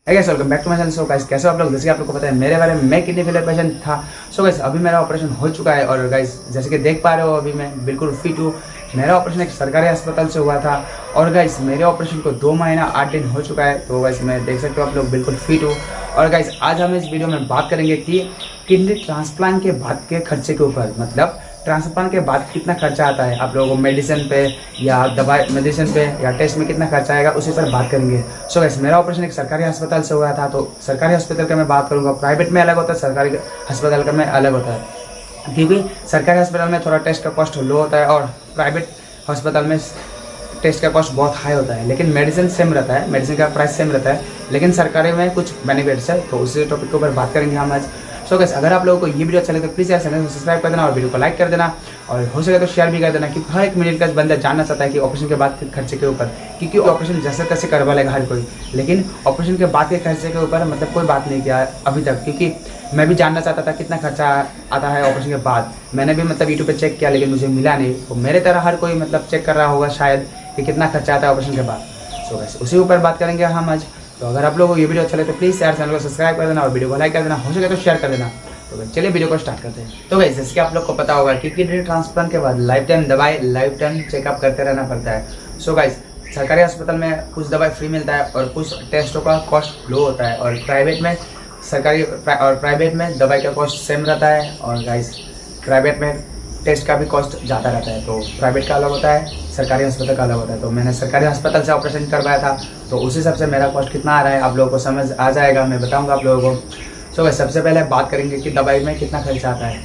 Guys welcome back to my channel. So guys कैसे हो आप लोग। जैसे कि आप लोग को पता है मेरे बारे में मैं किडनी फेलियर पेशेंट था। सो गाइस अभी मेरा ऑपरेशन हो चुका है और गाइस जैसे कि देख पा रहे हो अभी मैं बिल्कुल फिट हूँ। मेरा ऑपरेशन एक सरकारी अस्पताल से हुआ था और गाइस मेरे ऑपरेशन को 2 महीना 8 दिन हो चुका है। तो गाइस मैं देख सकते हो आप लोग बिल्कुल फिट हूँ। और गाइस आज हम इस वीडियो में बात करेंगे कि किडनी ट्रांसप्लांट के बाद के खर्चे के ऊपर, मतलब ट्रांसप्लांट के बाद कितना खर्चा आता है आप लोगों को मेडिसिन पे या दवाई मेडिसिन पे या टेस्ट में कितना खर्चा आएगा उसी पर बात करेंगे। सो गाइस मेरा ऑपरेशन एक सरकारी अस्पताल से हुआ था। तो सरकारी अस्पताल का मैं बात करूँगा, प्राइवेट में अलग होता है, सरकारी अस्पताल का में अलग होता है। क्योंकि सरकारी अस्पताल में थोड़ा टेस्ट का कॉस्ट लो होता है और प्राइवेट अस्पताल में टेस्ट का कॉस्ट बहुत हाई होता है, लेकिन मेडिसिन सेम रहता है, मेडिसिन का प्राइस सेम रहता है, लेकिन सरकारी में कुछ बेनिफिट्स है। तो उसी टॉपिक के ऊपर बात करेंगे हम आज। सो गाइस अगर आप लोगों को ये वीडियो अच्छा लगे तो प्लीज़ यार चैनल को सब्सक्राइब कर देना और वीडियो को लाइक कर देना और हो सके तो शेयर भी कर देना, क्योंकि हर एक मिडिल क्लास बंदा जानना चाहता है कि ऑपरेशन के बाद के खर्चे के ऊपर, क्योंकि ऑपरेशन जैसे तैसे करवा लेगा हर कोई, लेकिन ऑपरेशन के बाद के खर्चे के ऊपर मतलब कोई बात नहीं किया अभी तक। क्योंकि मैं भी जानना चाहता था कितना खर्चा आता है ऑपरेशन के बाद। मैंने भी मतलब यूट्यूब पर चेक किया लेकिन मुझे मिला नहीं। तो मेरे तरह हर कोई मतलब चेक कर रहा होगा शायद कि कितना खर्चा आता है ऑपरेशन के बाद। सो गाइस उसी ऊपर बात करेंगे हम आज। तो अगर आप लोगों को ये वीडियो अच्छा लगे तो प्लीज़ यार चैनल को सब्सक्राइब कर देना और वीडियो को लाइक कर देना, हो सके तो शेयर कर देना। तो चलिए वीडियो को स्टार्ट करते हैं। तो गाइस जैसे कि आप लोग को पता होगा कि किडनी ट्रांसप्लांट के बाद लाइफ टाइम दवाई, लाइफ टाइम चेकअप करते रहना पड़ता है। सो गाइस सरकारी अस्पताल में कुछ दवाई फ्री मिलता है और कुछ टेस्टों का कॉस्ट लो होता है, और प्राइवेट में प्राइवेट में दवाई का कॉस्ट सेम रहता है, और गाइस प्राइवेट में टेस्ट का भी कॉस्ट ज़्यादा रहता है। तो प्राइवेट का अलग होता है, सरकारी अस्पताल का अलग होता है। तो मैंने सरकारी अस्पताल से ऑपरेशन करवाया था, तो उस हिसाब से मेरा कॉस्ट कितना आ रहा है आप लोगों को समझ आ जाएगा, मैं बताऊंगा आप लोगों को। सो गाइस सबसे पहले बात करेंगे कि दवाई में कितना खर्चा आता है।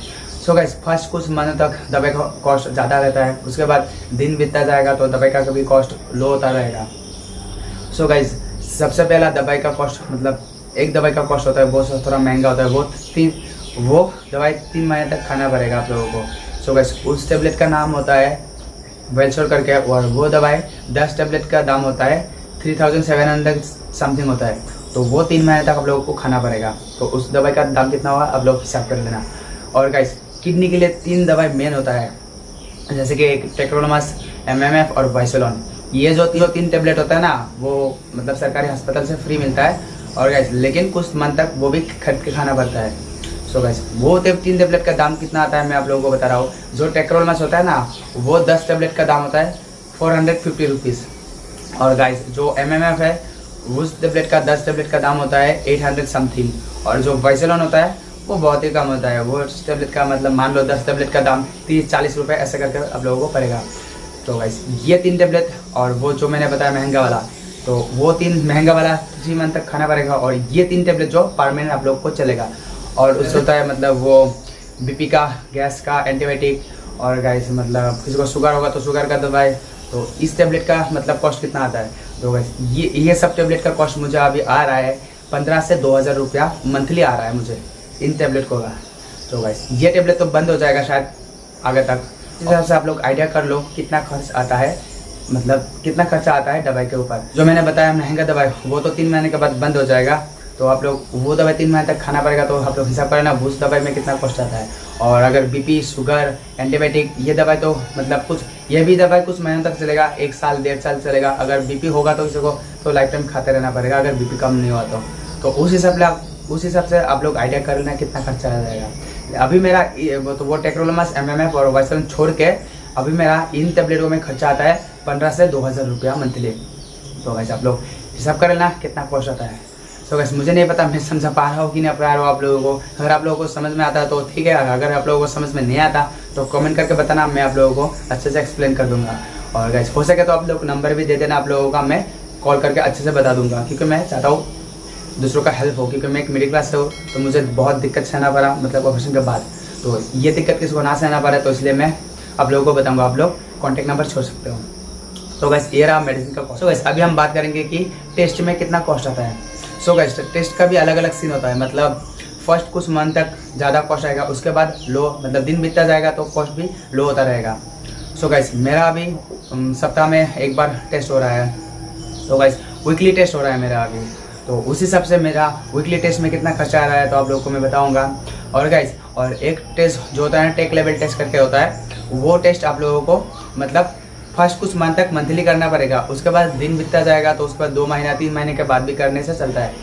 सो गाइस फर्स्ट कुछ महीनों तक दवाई का कॉस्ट ज़्यादा रहता है, उसके बाद दिन बीतता जाएगा तो दवाई का कभी कॉस्ट लो होता रहेगा। सो गाइस सबसे पहला दवाई का कॉस्ट, मतलब एक दवाई का कॉस्ट होता है वो थोड़ा महंगा होता है, वो दवाई 3 महीने तक खाना पड़ेगा आप लोगों को। सो गाइस उस टेबलेट का नाम होता है वेलसोर करके, और वो दवाई 10 टेबलेट का दाम होता है 3700 समथिंग होता है। तो वो 3 महीने तक आप लोगों को खाना पड़ेगा। तो उस दवाई का दाम कितना होगा आप लोग हिसाब कर लेना। और गाइस किडनी के लिए 3 दवाई मेन होता है, जैसे कि एक टेक्रोलोमस, MMF और वाइसोलोन। ये जो 3 टेबलेट होता है ना, वो मतलब सरकारी अस्पताल से फ्री मिलता है। और गाइस लेकिन कुछ मंथ तक वो भी खरीद के खाना पड़ता है। सो गाइस वो 3 टेबलेट का दाम कितना आता है मैं आप लोगों को बता रहा हूँ। जो टेक्रोलोमस होता है ना, वो 10 टेबलेट का दाम होता है 450 रुपीज़। और गाइस जो MMF है उस टेबलेट का 10 टेबलेट का दाम होता है 800 समथिंग। और जो वाइसोलोन होता है वो बहुत ही कम होता है, वो टेबलेट का मतलब मान लो 10 टेबलेट का दाम 30-40 रुपये ऐसे करके आप लोगों को पड़ेगा। तो गाइस ये 3 टेबलेट और वो जो मैंने बताया महंगा वाला, तो वो 3 महंगा वाला 3 मंथ तक खाना पड़ेगा। और ये 3 टेबलेट जो परमानेंट आप लोग को चलेगा। और उससे होता है मतलब वो BP का, गैस का, एंटीबायोटिक, और गाइस मतलब किसी को शुगर होगा तो शुगर का दवाई। तो इस टेबलेट का मतलब कॉस्ट कितना आता है। तो गाइस ये सब टेबलेट का कॉस्ट मुझे अभी आ रहा है 15 से 2000 रुपया मंथली आ रहा है मुझे इन टेबलेट को का। तो गाइस ये टेबलेट तो बंद हो जाएगा शायद आगे तक। इस हिसाब से आप लोग आइडिया कर लो कितना खर्च आता है, मतलब कितना खर्चा आता है दवाई के ऊपर। जो मैंने बताया महंगा दवाई वो तो 3 महीने के बाद बंद हो जाएगा। तो आप लोग वो दवाई 3 महीने तक खाना पड़ेगा। तो आप लोग हिसाब करें ना उस दवाई में कितना कॉस्ट आता है। और अगर BP, शुगर, एंटीबायोटिक, ये दवाई तो मतलब कुछ, ये भी दवाई कुछ महीनों तक चलेगा, 1 साल 1.5 साल चलेगा। अगर BP होगा तो किसी को तो लाइफ टाइम खाते रहना पड़ेगा, अगर BP कम नहीं हुआ तो उस हिसाब से आप लोग आइडिया कर लेना कितना खर्चा आ जाएगा। अभी मेरा वो टेक्रोलोमस, MMF और वाइसोलोन छोड़ के अभी मेरा इन टेबलेटों में खर्चा आता है 15 से 2000 रुपया मंथली। तो वैसे आप लोग हिसाब कर लेना कितना कॉस्ट आता है। तो वैसे मुझे नहीं पता मैं समझा पा रहा हूँ कि नहीं पा रहा हूँ आप लोगों को। अगर आप लोगों को समझ में आता है तो ठीक है, अगर आप लोगों को समझ में नहीं आता तो कमेंट करके बताना, मैं आप लोगों को अच्छे से एक्सप्लेन कर दूंगा। और गाइस हो सके तो आप लोग नंबर भी दे देना आप लोगों का, मैं कॉल करके अच्छे से बता दूंगा, क्योंकि मैं चाहता हूँ दूसरों का हेल्प हो। क्योंकि मैं एक मिडिल क्लास से हूँ तो मुझे बहुत दिक्कत सहना पड़ा मतलब ऑपरेशन के बाद। तो ये दिक्कत किसी को ना सहना पड़े तो इसलिए मैं आप लोगों को बताऊँगा, आप लोग कॉन्टैक्ट नंबर छोड़ सकते हो। तो गाइस ये रहा मेडिसिन का कॉस्ट। तो गाइस अभी हम बात करेंगे कि टेस्ट में कितना कॉस्ट आता है। सो गाइस टेस्ट का भी अलग अलग सीन होता है, मतलब फर्स्ट कुछ मंथ तक ज़्यादा कॉस्ट आएगा, उसके बाद लो, मतलब दिन बीतता जाएगा तो कॉस्ट भी लो होता रहेगा। सो गाइस मेरा अभी सप्ताह में एक बार टेस्ट हो रहा है। तो गाइस वीकली टेस्ट हो रहा है मेरा अभी। तो उस हिसाब से मेरा वीकली टेस्ट में कितना खर्चा आ रहा है तो आप लोगों को मैं बताऊँगा। और गाइस और एक टेस्ट जो होता है टेक लेवल टेस्ट करके होता है, वो टेस्ट आप लोगों को मतलब फर्स्ट कुछ मंथ तक मंथली करना पड़ेगा, उसके बाद दिन बीतता जाएगा तो उसके बाद 2 महीना 3 महीने के बाद भी करने से चलता है।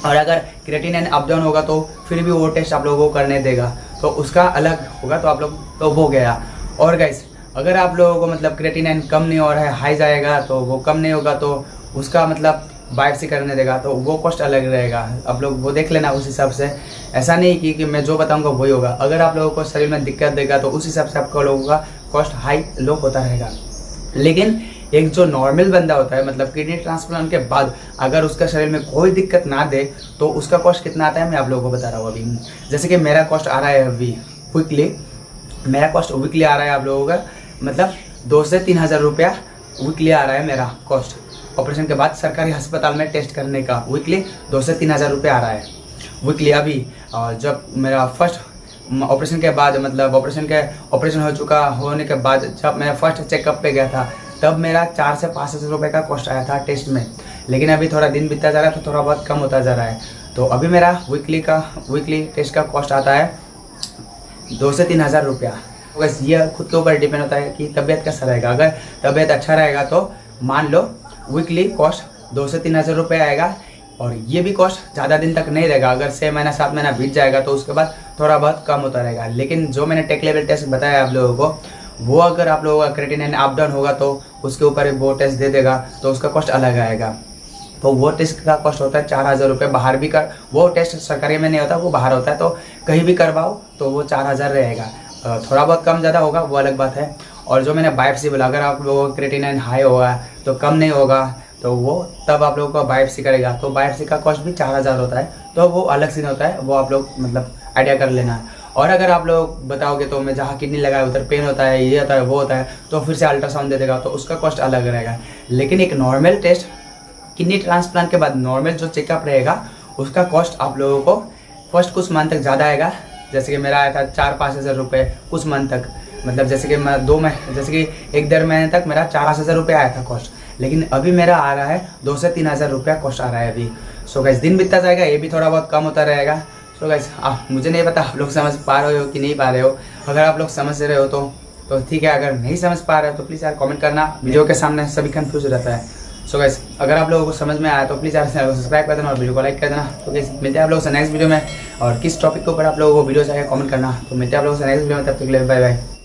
और अगर क्रिएटिनिन अप डाउन होगा तो फिर भी वो टेस्ट आप लोगों को करने देगा, तो उसका अलग होगा, तो आप लोग तो वो गया। और गाइस अगर आप लोगों को मतलब क्रिएटिनिन कम नहीं हो रहा है, हाई जाएगा तो वो कम नहीं होगा, तो उसका मतलब बायोप्सी करने देगा, तो वो कॉस्ट अलग रहेगा। आप लोग वो देख लेना उस हिसाब से। ऐसा नहीं कि मैं जो बताऊंगा वही होगा। अगर आप लोगों को शरीर में दिक्कत देगा तो उस हिसाब से आपको लोगों का कॉस्ट हाई लो होता रहेगा। लेकिन एक जो नॉर्मल बंदा होता है, मतलब किडनी ट्रांसप्लांट के बाद अगर उसका शरीर में कोई दिक्कत ना दे तो उसका कॉस्ट कितना आता है मैं आप लोगों को बता रहा हूँ अभी। जैसे कि मेरा कॉस्ट आ रहा है अभी वीकली, मेरा कॉस्ट वीकली आ रहा है आप लोगों का मतलब 2 से 3 हज़ार रुपया वीकली आ रहा है मेरा कॉस्ट। ऑपरेशन के बाद सरकारी अस्पताल में टेस्ट करने का वीकली 2 से 3 हज़ार रुपये आ रहा है वीकली अभी। और जब मेरा फर्स्ट ऑपरेशन के बाद मतलब ऑपरेशन हो चुका होने के बाद जब मैं फर्स्ट चेकअप पे गया था तब मेरा 4 से 5 हज़ार रुपये का कॉस्ट आया था टेस्ट में। लेकिन अभी थोड़ा दिन बीतता जा रहा है तो थोड़ा बहुत कम होता जा रहा है। तो अभी मेरा वीकली टेस्ट का कॉस्ट आता है 2 से 3 हज़ार रुपया। बस ये खुद के ऊपर डिपेंड होता है कि तबीयत कैसा रहेगा। अगर तबीयत अच्छा रहेगा तो मान लो वीकली कॉस्ट 2 से 3 हज़ार रुपये आएगा। और ये भी कॉस्ट ज़्यादा दिन तक नहीं रहेगा, अगर 6 महीना 7 महीना बीत जाएगा तो उसके बाद थोड़ा बहुत कम होता रहेगा। लेकिन जो मैंने टेक लेवल टेस्ट बताया आप लोगों को, वो अगर आप लोगों का क्रिएटिनिन अप डाउन होगा तो उसके ऊपर वो टेस्ट दे देगा, तो उसका कॉस्ट अलग आएगा। तो वो टेस्ट का कॉस्ट होता है 4 हज़ार रुपये। बाहर भी कर वो टेस्ट सरकारी में नहीं होता, वो बाहर होता है, तो कहीं भी करवाओ तो वो 4 हज़ार रहेगा। थोड़ा बहुत कम ज़्यादा होगा वो अलग बात है। और जो मैंने बायोप्सी बोला, अगर आप लोगों का क्रिएटिनिन हाई होगा तो कम नहीं होगा तो वो तब आप लोगों का बायोप्सी करेगा, तो बायोप्सी का कॉस्ट भी 4 हज़ार होता है, तो वो अलग सीन होता है, वो आप लोग मतलब आइडिया कर लेना। और अगर आप लोग बताओगे तो मैं जहाँ किडनी लगाया उधर पेन होता है, ये होता है, वो होता है, तो फिर से अल्ट्रासाउंड दे देगा, तो उसका कॉस्ट अलग रहेगा। लेकिन एक नॉर्मल टेस्ट किडनी ट्रांसप्लांट के बाद नॉर्मल जो चेकअप रहेगा उसका कॉस्ट आप लोगों को फर्स्ट कुछ मंथ तक ज़्यादा आएगा। जैसे कि मेरा आया था 4-5 हज़ार रुपये कुछ मंथ तक, मतलब जैसे कि मैं 2 महीने जैसे कि 1-1.5 महीने तक मेरा 4 हज़ार रुपये आया था कॉस्ट। लेकिन अभी मेरा आ रहा है 2 से 3 हज़ार रुपया कॉस्ट आ रहा है अभी। सो गाइस दिन बीतता जाएगा, ये भी थोड़ा बहुत कम होता रहेगा। सो गाइस मुझे नहीं पता आप लोग समझ पा रहे हो कि नहीं पा रहे हो। अगर आप लोग समझ रहे हो तो ठीक है, अगर नहीं समझ पा रहे हो तो प्लीज़ यार कमेंट करना। वीडियो के सामने सभी कंफ्यूज रहता है। सो गाइस अगर आप लोगों को समझ में आया तो प्लीज़ यार चैनल को सब्सक्राइब कर देना और वीडियो को लाइक कर देना। तो गाइस मिलते हैं आप लोगों से नेक्स्ट वीडियो में। और किस टॉपिक के ऊपर आप लोगों को वीडियो चाहिए कमेंट करना। तो मिलते हैं आप लोगों से नेक्स्ट वीडियो में, तब तक के लिए बाय बाय।